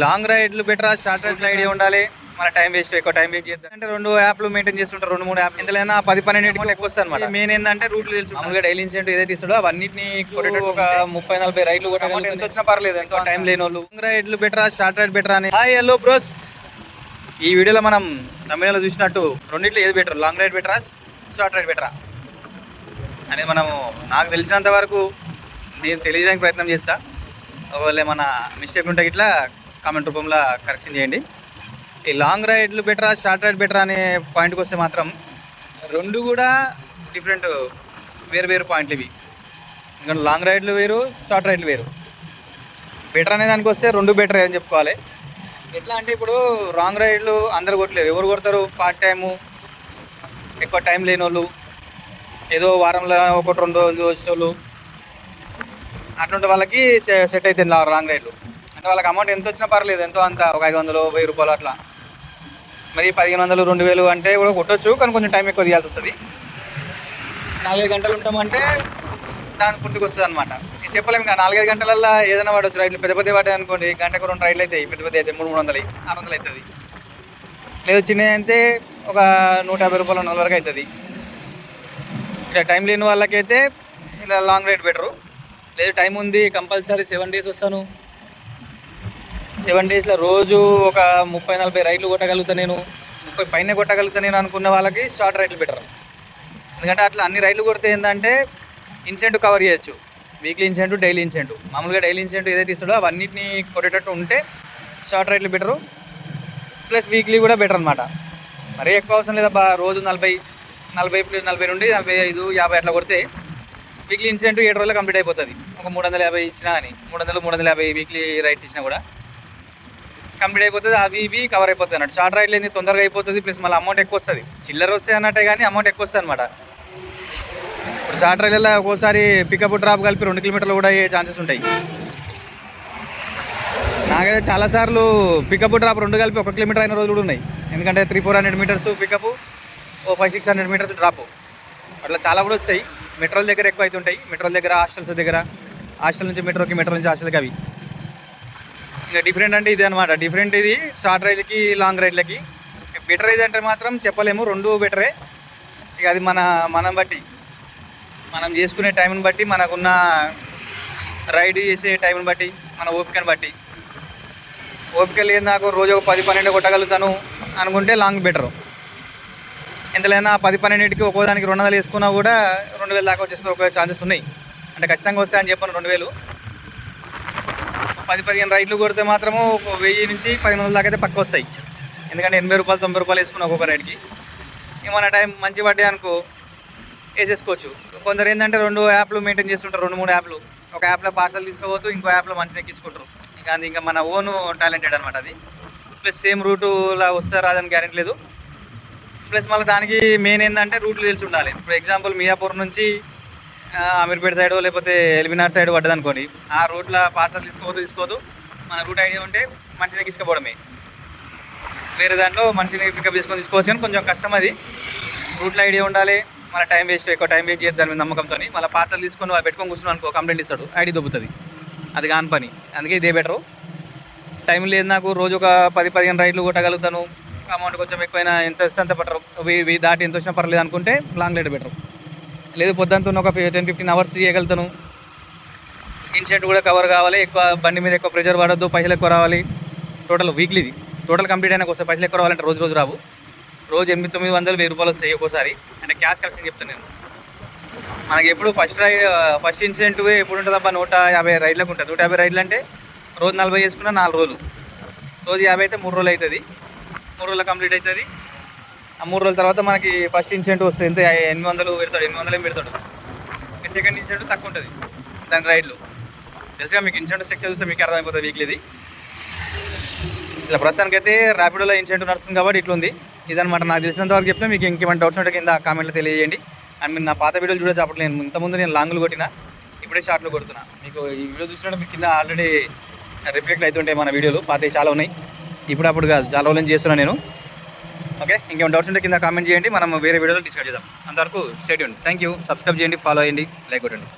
Long రైడ్లు బెటరా, short రైడ్లు idea ఉండాలి. మన టైం వేస్ట్, ఎక్కువ టైం వేస్ట్ చేద్దాం అంటే 2 యాప్లు మెయింటైన్ చేస్తుంటారు, 2-3 యాప్లు ఎంతైనా 10-12 ఎక్కువ వస్తుంది అనమాట. మెయిన్ ఏంటంటే రూట్లు తెలుసు, మామూలుగా డైలీ ఇన్సెంట్ ఏదైతే ఇస్తాడో అవన్నింటినీ ఒక 30-40 రైడ్లు కూడా ఎంత వచ్చినా పర్లేదు, ఎంతో టైం లేని వాళ్ళు. లాంగ్ రైడ్లు బెటరా, షార్ట్ రైడ్ బెటరా అని. హాయ్ హలో బ్రోస్, ఈ వీడియోలో మనం తమిళలో చూసినట్టు రెండిట్లో ఏది బెటర్, లాంగ్ రైడ్ బెటరా, షార్ట్ రైడ్ బెటరా అనేది మనము నాకు తెలిసినంత వరకు నేను తెలియడానికి ప్రయత్నం చేస్తా. ఒకవేళ మన మిస్టేక్ ఉంటే ఇట్లా కామెంట్ రూపంలో కరెక్షన్ చేయండి. ఈ లాంగ్ రైడ్లు బెటరా, షార్ట్ రైడ్ బెటరా అనే పాయింట్కి వస్తే మాత్రం రెండు కూడా డిఫరెంట్, వేరు పాయింట్లు ఇవి. ఎందుకంటే లాంగ్ రైడ్లు వేరు, షార్ట్ రైడ్లు వేరు. బెటర్ అనే దానికి వస్తే రెండు బెటర్ అని చెప్పుకోవాలి. ఎట్లా అంటే ఇప్పుడు లాంగ్ రైడ్లు అందరు కొట్టలేరు. ఎవరు కొడతారు? పార్ట్ టైము, ఎక్కువ టైం లేని వాళ్ళు, ఏదో వారంలో 1-2 రోజులు వచ్చేటోళ్ళు, అట్లాంటి వాళ్ళకి సెట్ అవుతుంది లాంగ్ రైడ్లు. అంటే వాళ్ళకి అమౌంట్ ఎంత వచ్చినా పర్లేదు, ఎంతో అంత ఒక 500, 1000 రూపాయలు అట్లా. మరి 1500, 2000 అంటే కూడా కొట్టొచ్చు, కానీ కొంచెం టైం ఎక్కువ తీయాల్సి వస్తుంది. 4-5 గంటలు ఉంటామంటే దానికి పూర్తికి వస్తుంది అనమాట. నేను చెప్పలేము ఇంకా 4-5 గంటలల్లో ఏదైనా వాడవచ్చు రైడ్లు. పెద్ద వాడే అనుకోండి, గంటకు 2 రైడ్లు అవుతాయి, పెద్ద అయితే 300, 600 అవుతుంది. లేదు చిన్నవి అయితే ఒక 150 రూపాయలు, 40 వరకు అవుతుంది. ఇట్లా టైం లేని వాళ్ళకైతే ఇలా లాంగ్ రైడ్ బెటరు. లేదు టైం ఉంది, కంపల్సరీ 7 డేస్ వస్తాను, 7 డేస్లో రోజు ఒక 30-40 రైడ్లు కొట్టగలుగుతా నేను, 30 పైన కొట్టగలుగుతా నేను అనుకున్న వాళ్ళకి షార్ట్ రైడ్లు బెటర్. ఎందుకంటే అట్లా అన్ని రైడ్లు కొడితే ఏంటంటే ఇన్సెంటివ్ కవర్ చేయొచ్చు. Weekly incentive, daily incentive. మామూలుగా డైలీ ఇన్సెంటివ్ ఏదైతే ఇస్తాడో అవన్నిటిని కొట్టేటట్టు ఉంటే షార్ట్ రైడ్లు బెటరు, ప్లస్ వీక్లీ కూడా బెటర్ అనమాట. మరీ ఎక్కువ అవసరం లేదా, రోజు 40 నుండి 45, 50 అట్లా కొడితే వీక్లీ ఇన్సెంటివ్ 7 రోజుల్లో కంప్లీట్ అయిపోతుంది. ఒక 350 ఇచ్చినా కానీ, 300-350 వీక్లీ రైడ్స్ ఇచ్చినా కూడా కంప్లీట్ అయిపోతుంది. అవి ఇవి కవర్ అయిపోతుంది అన్నట్టు. షార్ట్ రైడ్లు ఏంది తొందరగా అయిపోతుంది, ప్లస్ మళ్ళీ అమౌంట్ ఎక్కువ వస్తుంది. చిల్లర వస్తాయి అన్నట్టే కానీ అమౌంట్ ఎక్కువ వస్తుంది అనమాట. ఇప్పుడు షార్ట్ రైడ్లలో ఒక్కోసారి పికప్ డ్రాప్ కలిపి 2 కిలోమీటర్లు కూడా అయ్యే ఛాన్సెస్ ఉంటాయి. నాకైతే చాలాసార్లు పికప్ డ్రాప్ 2 కలిపి 1 కిలోమీటర్ అయిన రోజులు కూడా ఉన్నాయి. ఎందుకంటే 300-400 మీటర్స్ పికప్, 500-600 మీటర్స్ డ్రాప్, అట్లా చాలా కూడా వస్తాయి. మెట్రోల దగ్గర ఎక్కువ అవుతుంటాయి, మెట్రోల దగ్గర, హాస్టల్స్ దగ్గర, హాస్టల్ నుంచి మెట్రోకి, మెట్రో నుంచి హాస్టల్కి. అవి ఇంకా డిఫరెంట్ అంటే ఇది అనమాట. డిఫరెంట్ ఇది షార్ట్ రైడ్లకి, లాంగ్ రైడ్లకి. బెటర్ ఇది అంటే మాత్రం చెప్పలేము, రెండు బెటరే. ఇక అది మనం బట్టి, మనం చేసుకునే టైంని బట్టి, మనకున్న రైడ్ చేసే టైంని బట్టి, మన ఓపికని బట్టి. ఓపిక లేదు నాకు రోజు ఒక 10-12 కొట్టగలుగుతాను అనుకుంటే లాంగ్ బెటరు. ఎంతలైనా 10-12కి ఒక్కోదానికి 200 వేసుకున్నా కూడా 2000 దాకా వచ్చేస్తే ఒక ఛాన్సెస్ ఉన్నాయి. అంటే ఖచ్చితంగా వస్తాయని చెప్పాను 2000. 10-15 రైడ్లు కొడితే మాత్రము 1000 నుంచి 1500 దాకా అయితే పక్క వస్తాయి. ఎందుకంటే 80 రూపాయలు, 90 రూపాయలు వేసుకున్నా ఒక్కొక్క రైడ్కి. ఇక మన టైం మంచి పడ్డే అనుకో వేసేసుకోవచ్చు. కొందరు ఏంటంటే 2 యాప్లు మెయింటైన్ చేస్తుంటారు, 2-3 యాప్లు. ఒక యాప్లో పార్సల్ తీసుకోవచ్చు, ఇంకో యాప్లో మంచిగా ఎక్కించుకుంటారు. ఇక అది ఇంకా మన ఓన్ టాలెంటెడ్ అనమాట అది. ప్లస్ సేమ్ రూటులా వస్తారా రాదని గ్యారెంటీ లేదు. ప్లస్ మళ్ళీ దానికి మెయిన్ ఏంటంటే రూట్లు తెలిసి ఉండాలి. ఇప్పుడు ఎగ్జాంపుల్ మియాపూర్ నుంచి అమీర్పేట సైడ్ లేకపోతే ఎల్బీనగర్ సైడ్ పడ్డది అనుకోండి, ఆ రూట్లో పార్సల్ తీసుకోవద్దు. మన రూట్ ఐడియా ఉంటే మంచిగా తీసుకుపోవడమే. వేరే దాంట్లో మంచిగా పికప్ తీసుకొని తీసుకోవచ్చు, కానీ కొంచెం కష్టం అది. రూట్లో ఐడియా ఉండాలి, మన టైం వేస్ట్, ఎక్కువ టైం వేస్ట్ చేద్దాం మీద నమ్మకంతో. మళ్ళీ పార్సల్ తీసుకొని పెట్టుకొని కూర్చున్నాం అనుకో, కంప్లైంట్ ఇస్తాడు, ఐడి దొబ్బుతుంది. అది కాని పని. అందుకే ఇదే బెటరు. టైం లేదు నాకు, రోజు ఒక 10-15 రైడ్లు కొట్టగలుగుతాను, అమౌంట్ కొంచెం ఎక్కువైనా ఎంత వస్తే అంత బెటర్, 1000 దాటి ఎంత వచ్చినా పర్లేదు అనుకుంటే లాంగ్ రైడ్ బెటర్. లేదు పొద్దుంతో ఒక 10-15 అవర్స్ చేయగలుగుతాను, ఇన్సెంట్ కూడా కవర్ కావాలి, ఎక్కువ బండి మీద ఎక్కువ ప్రెషర్ పడద్దు, పైసలు ఎక్కువ రావాలి. వీక్లీది టోటల్ కంప్లీట్ అయినా వస్తాయి. పైసలు ఎక్కువ రావాలంటే రోజు రావు. రోజు 800-900, 1000 రూపాయలు వస్తాయి ఒక్కోసారి. అంటే క్యాష్ కలెక్షన్ చెప్తాను నేను. మనకి ఎప్పుడు ఫస్ట్ ఇన్సెంటివ్ ఎప్పుడు ఉంటుంది అబ్బా, 150 రైడ్లకు ఉంటుంది. 150 రైడ్లు అంటే రోజు 40 చేసుకున్నా 4 రోజులు, రోజు 50 అయితే 3 రోజులు అవుతుంది. 3 రోజులు కంప్లీట్ అవుతుంది. ఆ 3 రోజుల తర్వాత మనకి ఫస్ట్ ఇన్సెంటివ్ వస్తుంది. ఎంత 800 పెడతాడు, 800 పెడతాడు. సెకండ్ ఇన్సెంటివ్ తక్కువ ఉంటుంది దాని రైడ్లు. తెలుసుగా మీకు ఇన్సెంటివ్ స్ట్రక్చర్ చూస్తే మీకు అర్థమైపోతుంది వీక్లీది. ఇలా ప్రస్తుతానికైతే ర్యాపిడోలో ఇన్సెంటివ్ నడుస్తుంది కాబట్టి ఇట్లుంది. ఇదనమాట నాకు తెలిసినంత వరకు చెప్తే. మీకు ఇంకేమైనా డౌట్స్ ఉంటే కింద కామెంట్లో తెలియజేయండి. అండ్ మీరు నా పాత వీడియోలు చూడొచ్చు. అప్పుడు ఇంతకుముందు నేను లాంగ్లు కొట్టినా, ఇప్పుడే షార్ట్లు కొడుతున్నా. మీకు ఈ వీడియో చూసినట్టు మీకు కింద ఆల్రెడీ రిఫ్లెక్ట్ అవుతుంటాయి మన వీడియోలు, పాతవి చాలా ఉన్నాయి. ఇప్పుడు కాదు, చాలా రోజుల నుంచి చేస్తున్నాను నేను. ఓకే, ఇంకేమైనా డౌట్స్ ఉంటే కింద కామెంట్ చేయండి, మనం వేరే వీడియోలో డిస్కస్ చేద్దాం. అంతవరకు stay tuned. Thank you. Subscribe చేయండి, ఫాలో అయ్యండి, లైక్ కొట్టండి.